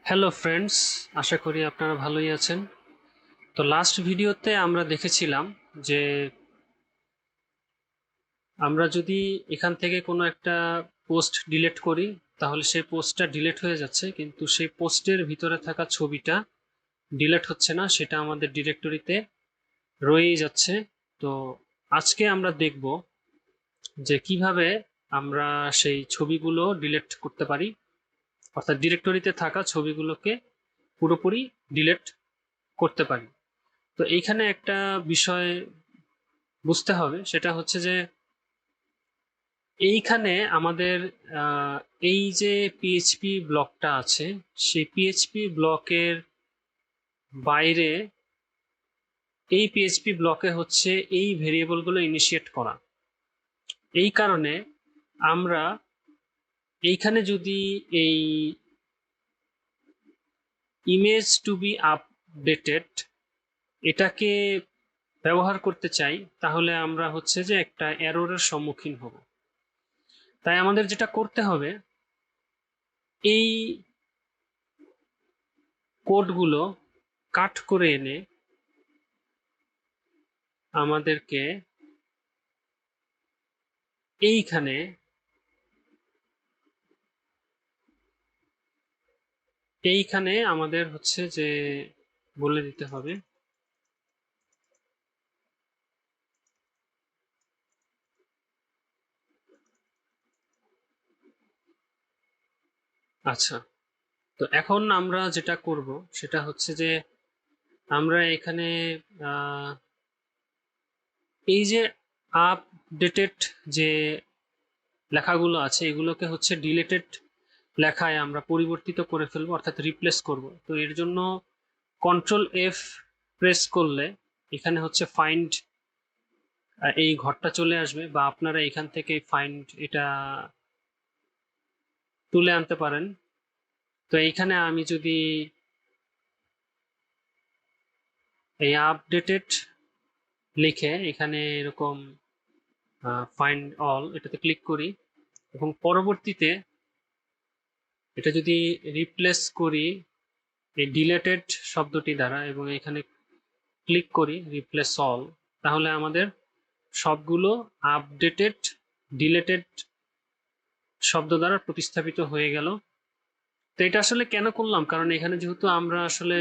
Hello friends, আশা করি আপনারা ভালোই আছেন। তো লাস্ট ভিডিওতে আমরা দেখেছিলাম যে আমরা যদি এখান থেকে কোনো একটা পোস্ট ডিলিট করি তাহলে সেই পোস্টটা ডিলিট হয়ে যাচ্ছে, কিন্তু সেই পোস্টের ভিতরে থাকা ছবিটা ডিলিট হচ্ছে না, সেটা আমাদের ডিরেক্টরিতে রয়েই যাচ্ছে। তো আজকে আমরা দেখব যে কিভাবে আমরা সেই ছবিগুলো ডিলিট করতে পারি, অর্থাৎ ডিরেক্টরিতে থাকা ছবিগুলোকে পুরোপুরি ডিলিট করতে পারি। তো এইখানে একটা বিষয় বুঝতে হবে, সেটা হচ্ছে যে এইখানে আমাদের এই যে পিএইচপি ব্লকটা আছে, সেই পিএইচপি ব্লকের বাইরে এই পিএইচপি ব্লকে হচ্ছে এই ভেরিয়েবলগুলো ইনিশিয়েট করা। এই কারণে আমরা এইখানে যদি এই ইমেজ টু বি আপডেটেড এটাকে ব্যবহার করতে চাই, তাহলে আমরা হচ্ছে যে একটা এররের সম্মুখীন হব। তাই আমাদের যেটা করতে হবে, এই কোডগুলো কাট করে এনে আমাদেরকে এইখানে আমাদের হচ্ছে যে বলে দিতে হবে আচ্ছা। তো এখন আমরা যেটা করব সেটা হচ্ছে যে আমরা এখানে এই যে আপডেটেড যে লেখাগুলো আছে এগুলোকে হচ্ছে ডিলেটেড লেখায় আমরা পরিবর্তিত করে ফেলবো, অর্থাৎ রিপ্লেস করব। তো এর জন্য কন্ট্রোল এফ প্রেস করলে এখানে হচ্ছে ফাইন্ড এই ঘরটা চলে আসবে, বা আপনারা এখান থেকে ফাইন্ড এটা তুলে আনতে পারেন। তো এইখানে আমি যদি এই আপডেটেড লিখে এখানে এরকম ফাইন্ড অল এটাতে ক্লিক করি, এবং পরবর্তীতে এটা যদি রিপ্লেস করি এই ডিলেটেড শব্দটি দ্বারা এবং এখানে ক্লিক করি রিপ্লেস অল, তাহলে আমাদের সবগুলো আপডেটেড ডিলেটেড শব্দ দ্বারা প্রতিস্থাপিত হয়ে গেল। তো এটা আসলে কেন করলাম, কারণ এখানে যেহেতু আমরা আসলে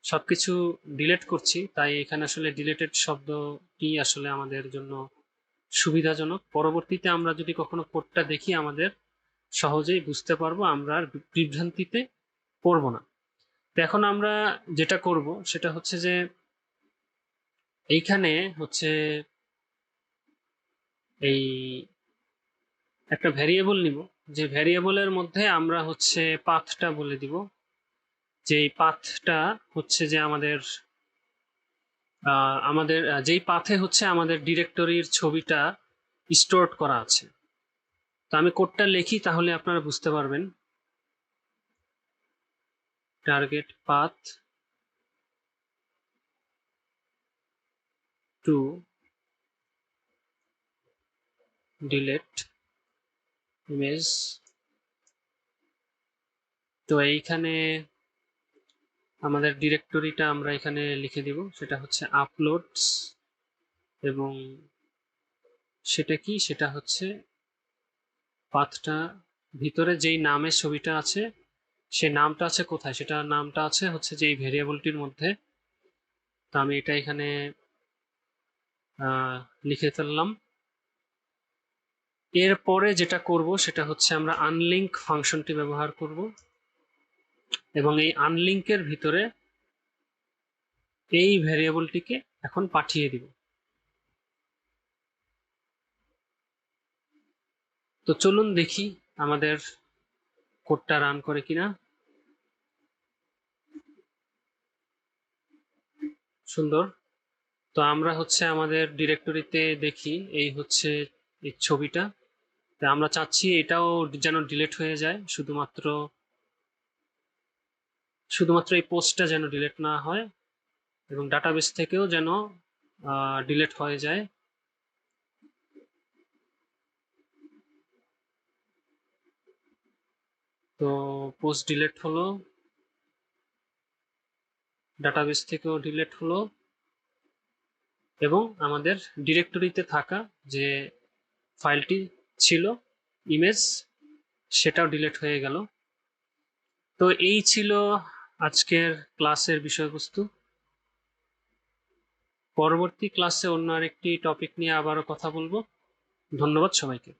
সবকিছু ডিলিট করছি, তাই এখানে আসলে ডিলেটেড শব্দটি আসলে আমাদের জন্য সুবিধাজনক। পরবর্তীতে আমরা যদি কখনো কোডটা দেখি আমাদের সহজেই বুঝতে পারবো, আমরা আর বিভ্রান্তিতে পড়ব না। তো এখন আমরা যেটা করব সেটা হচ্ছে যে এইখানে হচ্ছে এই একটা ভ্যারিয়েবল নিব, যে ভ্যারিয়েবলের মধ্যে আমরা হচ্ছে পাথটা বলে দিব, যে এই পাথটা হচ্ছে যে আমাদের যেই পাথে হচ্ছে আমাদের ডিরেক্টরির ছবিটা স্টোর করা আছে। তো আমি কোডটা লিখি তাহলে আপনারা বুঝতে পারবেন। Target path to delete image. তো এইখানে আমাদের ডিরেক্টরিটা আমরা এখানে লিখে দিব, সেটা হচ্ছে আপলোডস, এবং সেটা কি, সেটা হচ্ছে পাথটা ভিতরে যেই নামের ছবিটা আছে সেই নামটা আছে কোথায়, সেটা নামটা আছে হচ্ছে যে এই ভেরিয়েবলটির মধ্যে। তো আমি এটা এখানে লিখে ফেললাম। এরপরে যেটা করব সেটা হচ্ছে আমরা আনলিঙ্ক ফাংশনটি ব্যবহার করব, এবং এই আনলিঙ্কের ভিতরে এই ভেরিয়েবলটিকে এখন পাঠিয়ে দিব। তো চলুন দেখি আমাদের কোডটা রান করে কিনা। সুন্দর। তো আমরা হচ্ছে আমাদের ডিরেক্টরিতে দেখি এই হচ্ছে এই ছবিটা। তো আমরা চাচ্ছি এটাও যেন ডিলিট হয়ে যায়, শুধুমাত্র এই পোস্টটা যেন ডিলিট না হয়, এবং ডাটাবেস থেকেও যেন ডিলিট হয়ে যায়। তো পোস্ট ডিলিট হলো, ডাটাবেস থেকেও ডিলিট হলো এবং আমাদের ডিরেক্টরিতে থাকা যে ফাইলটি ছিল ইমেজ সেটাও ডিলিট হয়ে গেল। তো এই ছিল আজকের ক্লাসের বিষয়বস্তু। পরবর্তী ক্লাসে অন্য আরেকটি টপিক নিয়ে আবারও কথা বলবো। ধন্যবাদ সবাইকে।